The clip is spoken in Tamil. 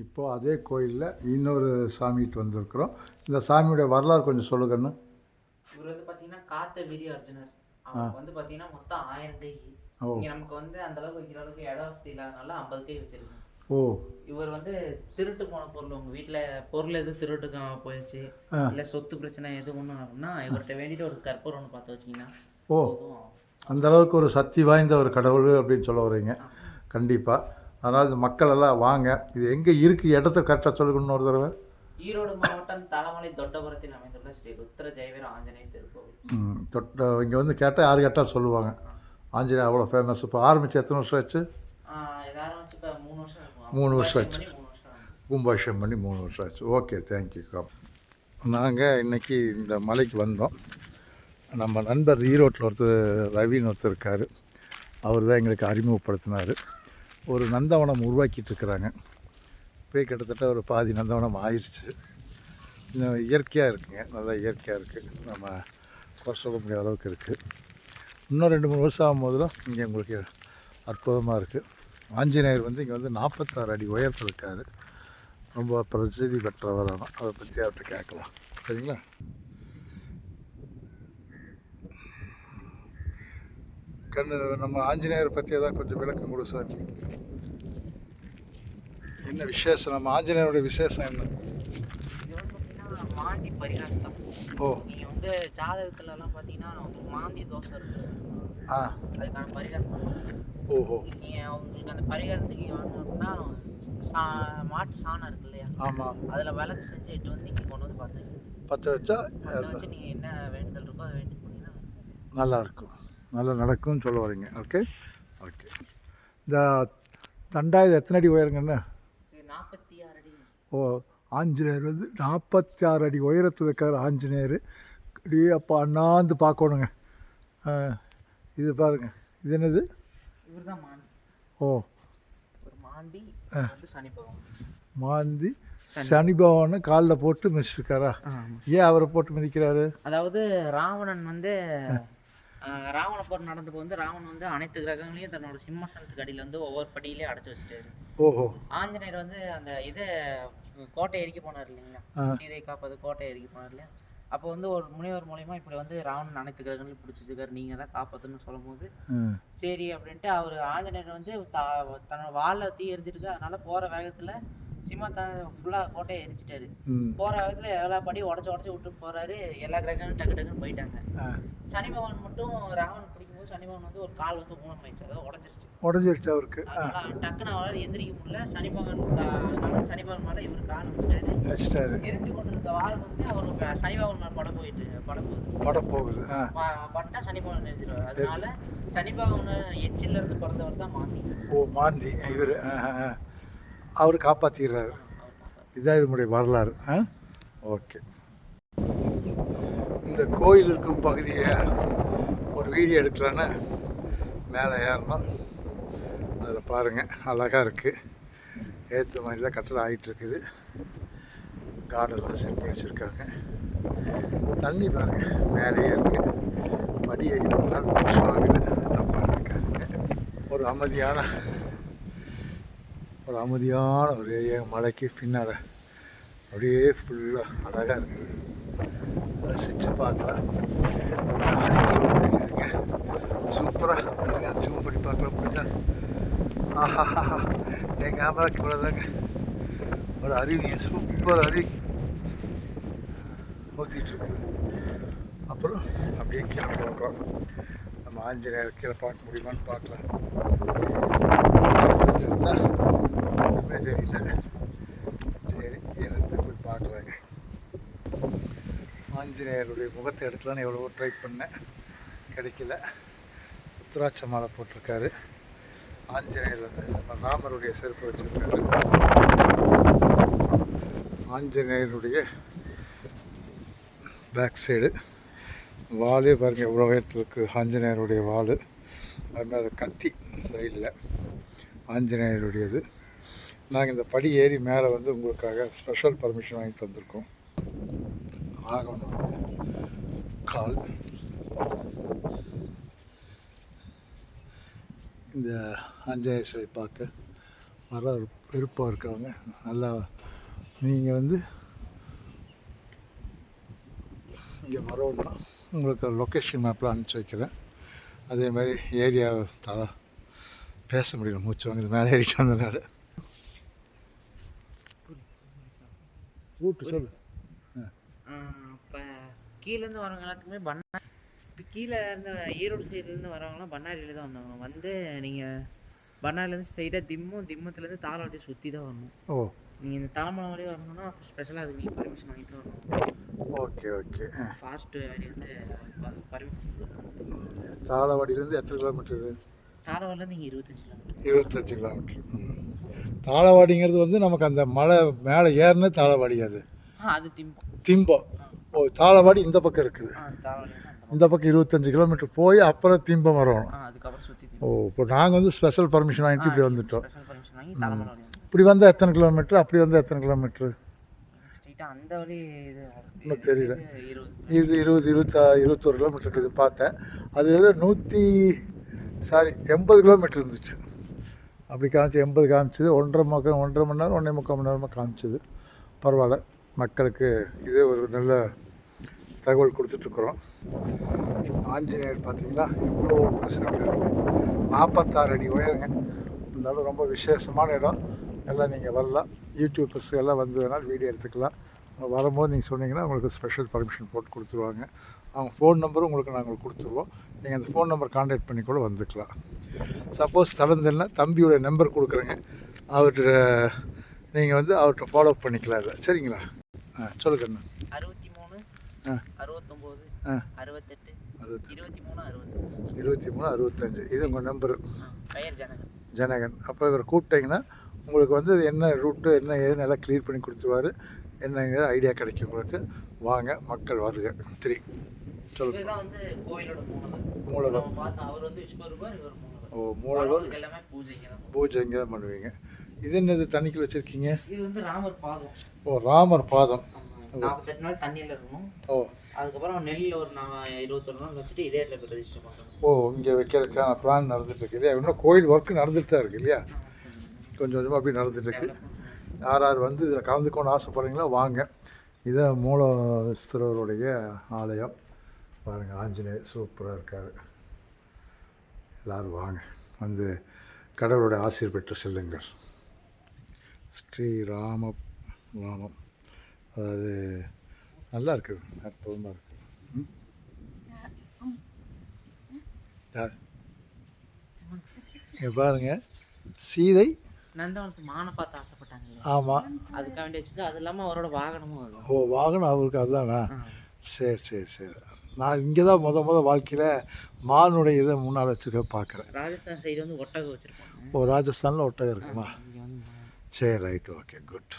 இப்போது அதே கோயிலில் இன்னொரு சாமிகிட்ட வந்திருக்கிறோம். இந்த சாமியுடைய வரலாறு கொஞ்சம் சொல்லுங்கண்ணா. இவர் வந்து பார்த்தீங்கன்னா காத்த வீரிய அர்ஜுனர். அவருக்கு வந்து பார்த்தீங்கன்னா மொத்தம் 1000 கை. இங்கே நமக்கு வந்து அந்த அளவுக்கு வைக்கிற அளவுக்கு இட வசதி இல்லாதனால 50 கை வச்சிருக்கேன். ஓ. இவர் வந்து திருட்டு போன பொருள், உங்கள் வீட்டில் பொருள் எதுவும் திருட்டுக்கு போயிடுச்சு, இல்லை சொத்து பிரச்சனை எது ஒன்று அப்படின்னா இவர்கிட்ட வேண்டிட்டு ஒரு கற்பூரம் ஒன்று பார்த்து வச்சிங்கன்னா ஓ, அந்த அளவுக்கு ஒரு சக்தி வாய்ந்த ஒரு கடவுள் அப்படின்னு சொல்ல வரீங்க. கண்டிப்பாக. அதனால் இந்த மக்கள் எல்லாம் வாங்க. இது எங்கே இருக்குது, இடத்த கரெக்டாக சொல்லுங்கன்னு ஒரு தடவை. ஈரோடு மாவட்டம் தலமலை தொட்டபுரத்தில் அமைந்துள்ள ஸ்ரீ ருத்ர ஜெயவீர ஆஞ்சநேயர் திருக்கோவில். இங்கே வந்து கேட்டால் யார் கேட்டால் சொல்லுவாங்க. ஆஞ்சநேயர் அவ்வளோ ஃபேமஸ். இப்போ ஆரம்பித்து எத்தனை வருஷம் ஆச்சு? ஆரம்பிச்சு இப்போ 3 வருஷம். 3 வருஷம் ஆச்சு. கும்பாபிஷேகம் பண்ணி 3 வருஷம் ஆச்சு. Okay, thank you. நாங்கள் இன்றைக்கி இந்த மலைக்கு வந்தோம். நம்ம நண்பர் ஈரோட்டில் ஒருத்தர் ரவின்னு ஒருத்தர் இருக்கார். அவர் தான் எங்களுக்கு அறிமுகப்படுத்தினார். ஒரு நந்தவனம் உருவாக்கிட்டுருக்குறாங்க. இப்போ கிட்டத்தட்ட ஒரு பாதி நந்தவனம் ஆயிடுச்சு. இன்னும் இயற்கையாக இருக்குங்க, நல்லா இயற்கையாக இருக்குது. நம்ம குறை சொல்ல முடியாத அளவுக்கு இருக்குது. இன்னும் 2-3 வருஷம் ஆகும்போதெல்லாம் இங்கே உங்களுக்கு அற்புதமாக இருக்குது. ஆஞ்சநேயர் வந்து இங்கே வந்து 46 அடி உயரத்தில் இருக்கார். ரொம்ப பிரசித்தி பெற்றவரான, அதை பற்றி அவர்கிட்ட கேட்கலாம். சரிங்களா? நம்ம ஆஞ்சநேயரை பற்றி ஏதாவது கொஞ்சம் விளக்கம் கொடு சார். என்ன விசேஷம், நம்ம ஆஞ்சநேயருடைய விசேஷம் என்ன? மாந்தி பரிகாரம். ஓ. நீங்கள் வந்து ஜாதகத்துலலாம் பார்த்தீங்கன்னா உங்களுக்கு மாந்தி தோஷம் இருக்குது. அதுக்கான பரிகாரம். ஓஹோ. நீங்கள் உங்களுக்கு அந்த பரிகாரத்துக்கு வாங்க அப்படின்னா மாட்டு சாணம் இருக்கு இல்லையா? ஆமாம். அதில் விளக்கு செஞ்சு இட்டு வந்து இங்கே கொண்டு வந்து பற்ற வச்சா அதை வச்சு நீங்கள் என்ன வேண்டுதல் இருக்கோ அதை வேண்டி போனீங்கன்னா நல்லாயிருக்கும், நல்லா நடக்கும்னு சொல்ல வரீங்க. ஓகே. இந்த தண்டாயுதம் எத்தனை அடி உயரங்கண்ணா? 46 அடி. ஓ, ஆஞ்சநேயர் வந்து 46 அடி உயரத்தில் இருக்கார் ஆஞ்சநேயர். அப்படியே அப்போ அண்ணாந்து பார்க்கணுங்க. இது பாருங்கள், இது என்னது? இவர் தான் மாந்தி. ஓ, ஒரு மாந்தி சனி பகவான். மாந்தி சனி பகவானை காலில் போட்டு மிதிச்சிருக்காரா? ஏன் அவரை போட்டு மிதிக்கிறாரு? அதாவது ராவணன் வந்து ராவண போர் நடந்தப்போ வந்து ராவணன் வந்து அனைத்து கிரகங்களையும் தன்னோட சிம்மாசனத்துக்கு அடியில் வந்து ஒவ்வொரு படியிலே அடைச்சி வச்சுட்டாரு. ஓஹோ. ஆஞ்சநேயர் வந்து அந்த இதை கோட்டை எரிக்க போனார் இல்லைங்களா? சீதை காப்பது கோட்டை எரிக்க போனார் இல்லையா? அப்போ வந்து ஒரு முனிவர் மூலியமா இப்படி வந்து ராவணன் அனைத்து கிரகங்களையும் பிடிச்சி வச்சுக்காரு, நீங்கள் தான் காப்பாற்றுன்னு சொல்லும் போது சரி அப்படின்ட்டு அவர் ஆஞ்சநேயர் வந்து தன்னோட வாழை தீ எரிஞ்சிருக்கு. அதனால போகிற வேகத்தில் சிம்மத்தை ஃபுல்லாக கோட்டையை எரிச்சிட்டாரு. போகிற வேகத்தில் எல்லா படியும் உடச்சி விட்டு போகிறாரு. எல்லா கிரகங்களும் டக்கு டக்குன்னு போயிட்டாங்க. சனி பகவான் மட்டும் ராவணன் பிடிக்கும்போது சனி பகவான் வந்து ஒரு கால் வந்து ஊனம் ஆயிடுச்சு, அதாவது உடஞ்சிருச்சு அவருக்கு. டக்குன்னு அவரால் எந்திரிக்க முடியல. சனி பகவான் சனி பகவான் மேலே இவர் கால் வச்சுட்டாரு. எரிஞ்சு கொண்டு இருக்க வால் வந்து அவர் சனி பகவான் மேலே பட போகுது. பட்டா சனி பகவான் எரிஞ்சிருவார். அதனால சனி பகவான் எச்சில இருந்து பிறந்தவர் தான் மாந்தி. ஓ, மாந்தி. இவர் அவர் காப்பாற்றிடுறாரு. இதுதான் இதனுடைய வரலாறு. ஓகே. இந்த கோயில் இருக்கும் பகுதியை ஒரு வீடியோ எடுக்கலான்னு மேலே ஏறணும். அதில் பாருங்கள், அழகாக இருக்குது. ஏற்ற மாதிரி தான் கட்டடம் ஆகிட்டுருக்குது. கார்டெல்லாம் செட் பண்ணி வச்சுருக்காங்க. தண்ணி பாருங்கள் மேலேயே இருக்குது. படி ஏறி வந்தால் மூச்சுவாங்க, தப்பாக இருக்காதுங்க. ஒரு அமைதியான ஒரு ஏரியா. மலைக்கு பின்னால் அப்படியே ஃபுல்லாக அழகாக இருக்குது. ரசித்து பார்க்கலாம். சூப்பராக ஜூம் பண்ணி பார்க்கலாம். புரிஞ்சா? ஆஹா, என் கேமராக்கு இவ்வளோதாங்க. ஒரு அருவி, சூப்பர் அருவி ஊற்றிட்டுருக்குது. அப்புறம் அப்படியே கீழே போகிறோம். நம்ம ஆஞ்சநேயர் கீழே பார்க்க முடியுமான்னு பார்க்கலாம். எடுத்தால் ஒன்றுமே தெரியல. சரி, கீழே போய் பார்க்கலாங்க. ஆஞ்சநேயருடைய முகத்தை எடுக்கலான்னு எவ்வளவோ ட்ரை பண்ணேன், கிடைக்கல. உத்திராட்ச மாலை போட்டிருக்காரு. ஆஞ்சநேயர் வந்து நம்ம ராமருடைய செருப்பு வச்சுருக்காரு. ஆஞ்சநேயருடைய பேக் சைடு வாலே பாருங்கள் எவ்வளோ உயரத்தில் இருக்குது. ஆஞ்சநேயருடைய வால், அதுமாதிரி கத்தி சைடில் ஆஞ்சநேயருடையது. நாங்கள் இந்த படி ஏறி மேலே வந்து உங்களுக்காக ஸ்பெஷல் பர்மிஷன் வாங்கிட்டு வந்திருக்கோம். ராகவனுடைய கால். இந்த ஆஞ்சநேயர் சிலை பார்க்க வர விருப்பம் இருக்கவங்க நல்லா நீங்கள் வந்து இங்கே வரணும்னா உங்களுக்கு லொக்கேஷன் மேப்பில் அனுப்பிச்சி வைக்கிறேன். அதே மாதிரி ஏரியா பேச முடியல, மூச்சு வாங்க இது மேலே ஏறிட்டு வந்ததுனால. ரூட்டு சொல்லு. இப்போ கீழேருந்து வரவங்க எல்லாத்துக்குமே இப்போ கீழே இருந்து ஈரோடு சைட்லேருந்து வரவங்களாம் பண்ணாரியில் தான் வந்தாங்க. வந்து நீங்கள் பண்ணாரிலேருந்து ஸ்ட்ரைட்டாக திம்மத்துலேருந்து தாளவாடி சுற்றி தான் வரணும். ஓ, நீங்கள் இந்த தாளமலை வரையும் வரணும்னா ஸ்பெஷலாக அதுக்கு நீங்கள் பர்மிஷன் வாங்கிட்டு வரணும். Okay okay. ஃபாஸ்ட்டு வழி வந்து பர்மிஷன். தாளவாடியிலேருந்து எத்தனை கிலோமீட்டர் இது? தாளவாடிலேருந்து இங்கே 25 கிலோமீட்டர். 25 கிலோமீட்டர். தாளவாடிங்கிறது வந்து நமக்கு அந்த மலை மேலே ஏறின தாளவாடி. அது அது திம்பம். ஓ, தாளவாடி இந்த பக்கம் இருக்குது. தாளவாடி இந்த பக்கம் 25 கிலோமீட்டர் போய் அப்புறம் திம்பம் வரணும். அதுக்கப்புறம் சுற்றி. ஓ, இப்போ நாங்கள் வந்து ஸ்பெஷல் பர்மிஷன் வாங்கிட்டு இப்படி வந்துவிட்டோம். ஸ்பெஷல் பர்மிஷன் வாங்கி தாளமலை இப்படி வந்தால் எத்தனை கிலோமீட்டர், அப்படி வந்தால் எத்தனை கிலோமீட்ரு? ஸ்ட்ரைட்டாக அந்த வழி இது இன்னும் தெரியல. 20 இது 21 கிலோமீட்டர் இருக்குது பார்த்தேன். அது ஏதோ 80 கிலோமீட்டர் இருந்துச்சு. அப்படி காமிச்சு 80 காமிச்சது. 1.5 மணி நேரம் 1.25 மணி நேரமாக காமிச்சது. பரவாயில்ல, மக்களுக்கு இதே ஒரு நல்ல தகவல் கொடுத்துட்ருக்குறோம். ஆஞ்சநேயர் பார்த்தீங்களா எவ்வளோ பெருசாக 46 அடி உயரங்க. இருந்தாலும் ரொம்ப விசேஷமான இடம். எல்லாம் நீங்கள் வரலாம். யூடியூபர்ஸ் எல்லாம் வந்து வேணால் வீடியோ எடுத்துக்கலாம். வரும்போது நீங்கள் சொன்னீங்கன்னா உங்களுக்கு ஸ்பெஷல் பர்மிஷன் போட்டு கொடுத்துருவாங்க. அவங்க ஃபோன் நம்பரும் உங்களுக்கு நாங்கள் கொடுத்துருவோம். நீங்கள் அந்த ஃபோன் நம்பர் கான்டாக்ட் பண்ணி கூட வந்துக்கலாம். சப்போஸ் தளர்ந்தல்னா தம்பியோட நம்பர் கொடுக்குறேங்க. அவர்கிட்ட நீங்கள் வந்து அவர்கிட்ட ஃபாலோ பண்ணிக்கலாம். இல்லை சரிங்களா? சொல்லுங்கண்ணா. 63 69 68 23 65 இது உங்கள் நம்பரு. பெயர் ஜனகன். அப்போ இவர் கூப்பிட்டீங்கன்னா உங்களுக்கு வந்து என்ன ரூட்டு என்ன ஏதுன்னு எல்லாம் க்ளியர் பண்ணி கொடுத்துருவாரு. என்னங்கிற ஐடியா கிடைக்கும் உங்களுக்கு. வாங்க, மக்கள் வருக. 3 சொல்லுங்கள். வந்து கோயிலோட மூலவர். அவர் வந்து விஸ்வரூபர், இவர் மூலவர். ஓ, மூலவர். எல்லாமே பூஜை இங்கே தான் பண்ணுவீங்க. இது என்னது தண்ணிக்குள்ள வச்சுருக்கீங்க? இது வந்து ராமர் பாதம். ஓ, ராமர் பாதம். 48 நாள் தண்ணியில் இருக்கணும். ஓ, அதுக்கப்புறம் நெல்லில் ஒரு 21 நாள் வச்சுட்டு இதே இடத்துல பிரதிஷ்டை பண்ணணும். ஓ, இங்கே வைக்கிறதுக்கான பிளான் நடந்துட்டு இருக்கு இல்லையா? இன்னும் கோயில் ஒர்க்கு நடந்துட்டு தான் இருக்கு இல்லையா? கொஞ்சம் கொஞ்சமாக அப்படி நடந்துட்டு இருக்கு. யார் யார் வந்து இதில் கலந்துக்கணும்னு ஆசைப்படுறீங்களோ வாங்க. இதை மூலஸ்தரவருடைய ஆலயம் பாருங்கள். ஆஞ்சநேயர் சூப்பராக இருக்கார். எல்லோரும் வாங்க, வந்து கடவுளுடைய ஆசீர் பெற்று செல்லுங்கள். ஸ்ரீராமம். அதாவது நல்லா இருக்குது, அற்புதமாக இருக்குது. யார் இங்கே பாருங்கள், சீதை நந்தவனத்து மானை பார்த்து ஆசைப்பட்டாங்க. ஆமாம், அதுக்காக வேண்டி வச்சுட்டு அது இல்லாமல் அவரோட வாகனமும் அது. ஓ, வாகனம் அவருக்கு அதுதானா? சரி. நான் இங்கே தான் முத வாழ்க்கையில் மானுடைய இதை முன்னால் வச்சுருக்க பார்க்குறேன். ராஜஸ்தான் சைடு வந்து ஒட்டகம் வச்சுருப்பாங்க. ஓ, ராஜஸ்தானில் ஒட்டகம் இருக்குமா? சரி, ரைட், ஓகே, குட்.